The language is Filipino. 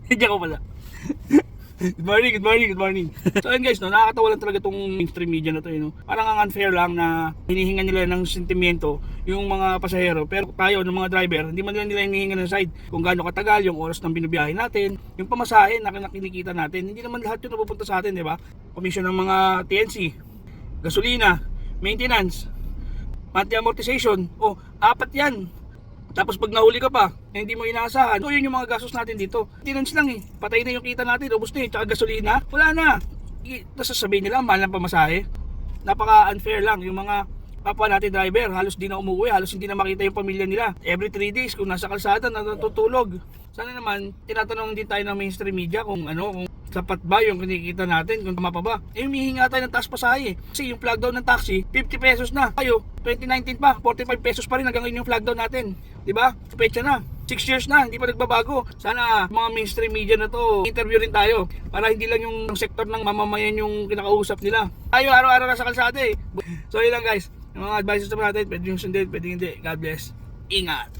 Diyan ko pala. Good morning, good morning, good morning. So ayun guys, no, nakakatawa lang talaga tong mainstream media na to, Parang ang unfair lang na hinihinga nila ng sentimiento yung mga pasahero, pero tayo ng mga driver, hindi man nila hinihinga ng side kung gaano katagal yung oras ng binubiyahe natin, yung pamasahe na kinikita natin. Hindi naman lahat yun napupunta sa atin, di ba? Commission ng mga TNC, gasolina, maintenance, monthly amortization, apat yan. Tapos pag nahuli ka pa, hindi mo inaasahan, so yun yung mga gastos natin dito. Maintenance lang patay na yung kita natin, ubos na tsaka gasolina, wala na. Tapos sasabihin nila, mahal ng pamasahe. Napaka-unfair lang, yung mga kapwa natin driver, halos di na umuwi, halos hindi na makita yung pamilya nila. Every 3 days, kung nasa kalsada, natutulog. Sana naman, tinatanong din tayo ng mainstream media kung sapat ba yung kinikita natin, kung tama pa ba. Humihingi nga tayo ng taas pasahe. Kasi yung flag down ng taxi, 50 pesos na. Tayo, 2019 pa, 45 pesos pa rin hanggang ngayon yung flag down natin. Diba? Pecha na. 6 years na, hindi pa nagbabago. Sana mga mainstream media na to, interview rin tayo para hindi lang yung sektor ng mamamayan yung kinakausap nila. Tayo araw-araw na sa kalsada So yun lang guys, yung mga advices naman natin, pwede yung sundin, pwede hindi. God bless. Ingat!